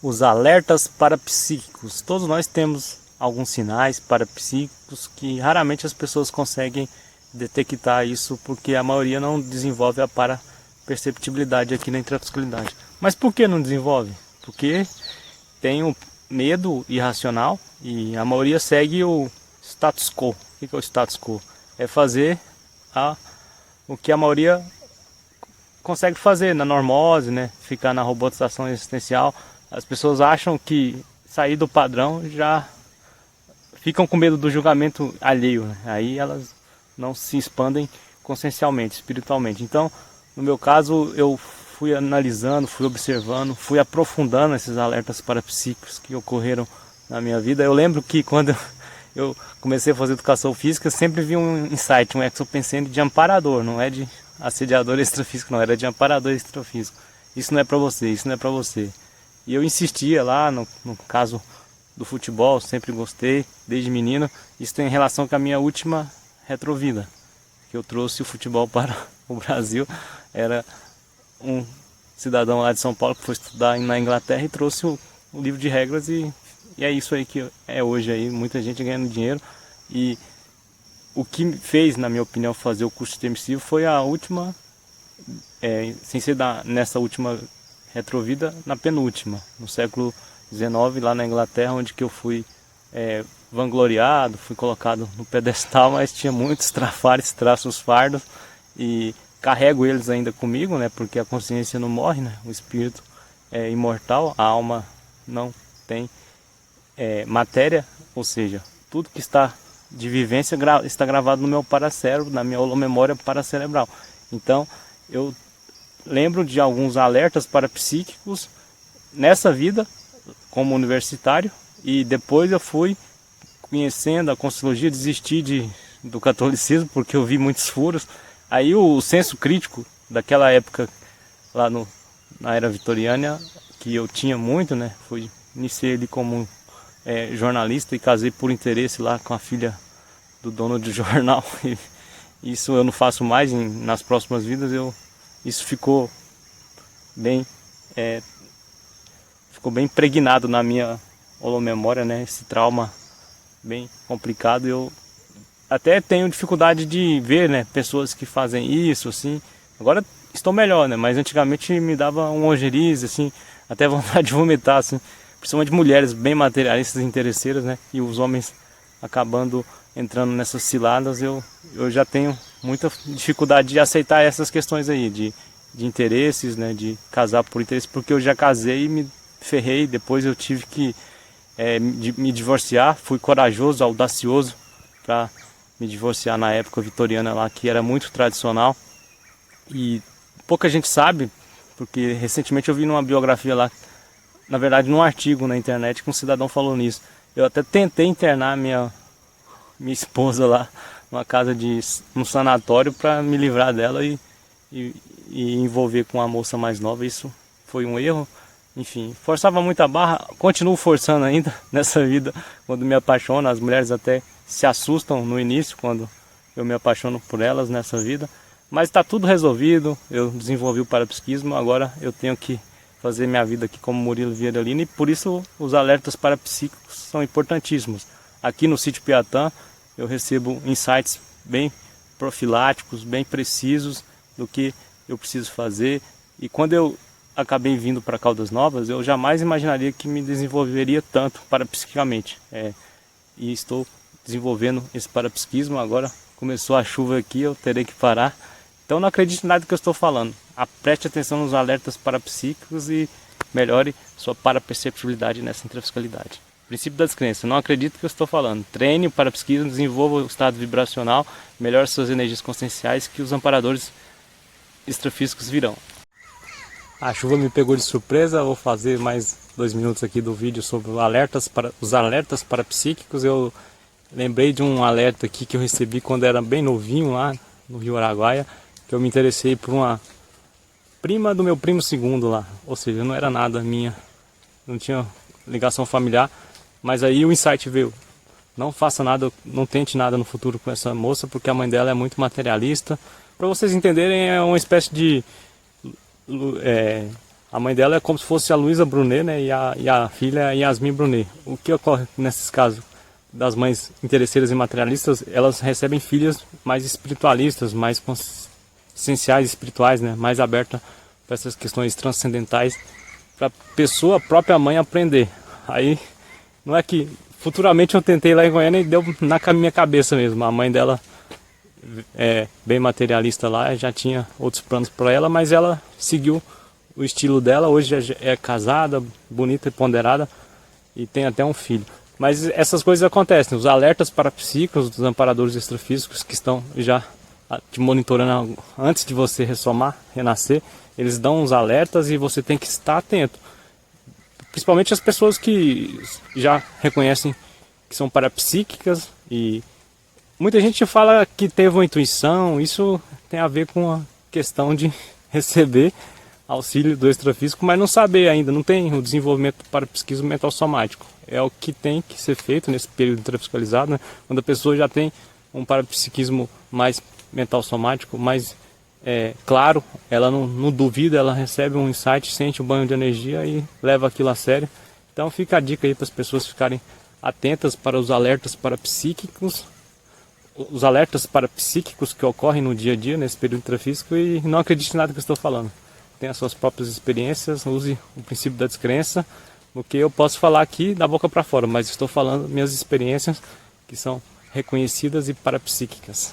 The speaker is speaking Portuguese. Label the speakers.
Speaker 1: Os alertas parapsíquicos. Todos nós temos alguns sinais parapsíquicos que raramente as pessoas conseguem detectar isso, porque a maioria não desenvolve a paraperceptibilidade aqui na intrapsicalidade. Mas por que não desenvolve? Porque tem um medo irracional e a maioria segue o status quo. O que é o status quo? É fazer o que a maioria consegue fazer na normose, né? Ficar na robotização existencial. As pessoas acham que sair do padrão já ficam com medo do julgamento alheio, né? Aí elas não se expandem consciencialmente, espiritualmente. Então, no meu caso, eu fui analisando, fui observando, fui aprofundando esses alertas parapsíquicos que ocorreram na minha vida. Eu lembro que quando eu comecei a fazer educação física, sempre vi um insight, um exopensene de amparador, não é de assediador extrafísico, não, era de amparador extrafísico. Isso não é para você, isso não é para você. E eu insistia lá, no caso do futebol, sempre gostei, desde menino. Isso tem relação com a minha última retrovida, que eu trouxe o futebol para o Brasil. Era um cidadão lá de São Paulo que foi estudar na Inglaterra e trouxe o livro de regras e é isso aí que é hoje aí, muita gente ganhando dinheiro. E o que me fez, na minha opinião, fazer o curso de emissivo foi a última, sem ser nessa última retrovida, na penúltima, no século XIX, lá na Inglaterra, onde que eu fui vangloriado, fui colocado no pedestal, mas tinha muitos trafares, traços fardos, e carrego eles ainda comigo, né, porque a consciência não morre, né, o espírito é imortal, a alma não tem matéria, ou seja, tudo que está de vivência está gravado no meu paracérebro, na minha holomemória paracerebral. Então, eu lembro de alguns alertas parapsíquicos nessa vida, como universitário, e depois eu fui conhecendo a Conscienciologia, desisti do catolicismo, porque eu vi muitos furos. Aí o senso crítico daquela época, lá na era vitoriana, que eu tinha muito, né? Iniciei ali como jornalista e casei por interesse lá com a filha do dono do jornal. E isso eu não faço mais nas próximas vidas. Isso ficou bem impregnado na minha holomemória, né? Esse trauma bem complicado. Eu até tenho dificuldade de ver, né, pessoas que fazem isso, assim. Agora estou melhor, né? Mas antigamente me dava um ojeriza, assim, até vontade de vomitar, assim. Principalmente mulheres bem materialistas e interesseiras, né? E os homens acabando entrando nessas ciladas. Eu já tenho muita dificuldade de aceitar essas questões aí, de interesses, né? De casar por interesse, porque eu já casei e me ferrei. Depois eu tive que me divorciar. Fui corajoso, audacioso para me divorciar na época vitoriana lá, que era muito tradicional. E pouca gente sabe, porque recentemente eu vi numa biografia lá, na verdade num artigo na internet, que um cidadão falou nisso. Eu até tentei internar minha esposa lá numa casa num sanatório para me livrar dela e envolver com a moça mais nova. Isso foi um erro. Enfim, forçava muito a barra, continuo forçando ainda nessa vida. Quando me apaixono, as mulheres até se assustam no início quando eu me apaixono por elas nessa vida. Mas está tudo resolvido, eu desenvolvi o parapsiquismo, agora eu tenho que fazer minha vida aqui como Murilo Vieira Lima, e por isso os alertas parapsíquicos são importantíssimos. Aqui no sítio Piatã eu recebo insights bem profiláticos, bem precisos do que eu preciso fazer. E quando eu acabei vindo para Caldas Novas, eu jamais imaginaria que me desenvolveria tanto parapsiquicamente. E estou desenvolvendo esse parapsiquismo. Agora começou a chuva aqui, eu terei que parar. Então não acredite em nada que eu estou falando. Preste atenção nos alertas parapsíquicos e melhore sua paraperceptibilidade nessa intrafiscalidade. Princípio da descrença. Não acredite no que eu estou falando. Treine o parapsiquismo, desenvolva o estado vibracional, melhore suas energias conscienciais, que os amparadores extrafísicos virão. A chuva me pegou de surpresa. Vou fazer mais 2 minutos aqui do vídeo sobre os alertas parapsíquicos. Eu lembrei de um alerta aqui que eu recebi quando era bem novinho lá no Rio Araguaia, que eu me interessei por uma prima do meu primo segundo lá, ou seja, não era nada minha, não tinha ligação familiar, mas aí o insight veio: não faça nada, não tente nada no futuro com essa moça, porque a mãe dela é muito materialista. Para vocês entenderem, é uma espécie de A mãe dela é como se fosse a Luísa Brunet, né? E a filha é a Yasmin Brunet. O que ocorre nesses casos das mães interesseiras e materialistas? Elas recebem filhas mais espiritualistas, mais conscienciais, espirituais, né? Mais abertas para essas questões transcendentais, para a própria mãe aprender. Aí, não é que futuramente eu tentei lá em Goiânia e deu na minha cabeça mesmo. A mãe dela é bem materialista lá, já tinha outros planos para ela, mas ela seguiu o estilo dela. Hoje é casada, bonita e ponderada e tem até um filho. Mas essas coisas acontecem. Os alertas parapsíquicos dos amparadores extrafísicos que estão já te monitorando antes de você ressomar, renascer, eles dão uns alertas e você tem que estar atento. Principalmente as pessoas que já reconhecem que são parapsíquicas, e muita gente fala que teve uma intuição. Isso tem a ver com a questão de receber auxílio do extrafísico, mas não saber ainda, não tem o desenvolvimento do parapsiquismo mental somático. É o que tem que ser feito nesse período intrafiscalizado, né? Quando a pessoa já tem um parapsiquismo mais mental somático, mais claro, ela não duvida, ela recebe um insight, sente um banho de energia e leva aquilo a sério. Então fica a dica aí para as pessoas ficarem atentas para os alertas parapsíquicos, que ocorrem no dia a dia, nesse período intrafísico, e não acredite em nada que eu estou falando. Tenha as suas próprias experiências, use o princípio da descrença, porque eu posso falar aqui da boca para fora, mas estou falando minhas experiências que são reconhecidas e parapsíquicas.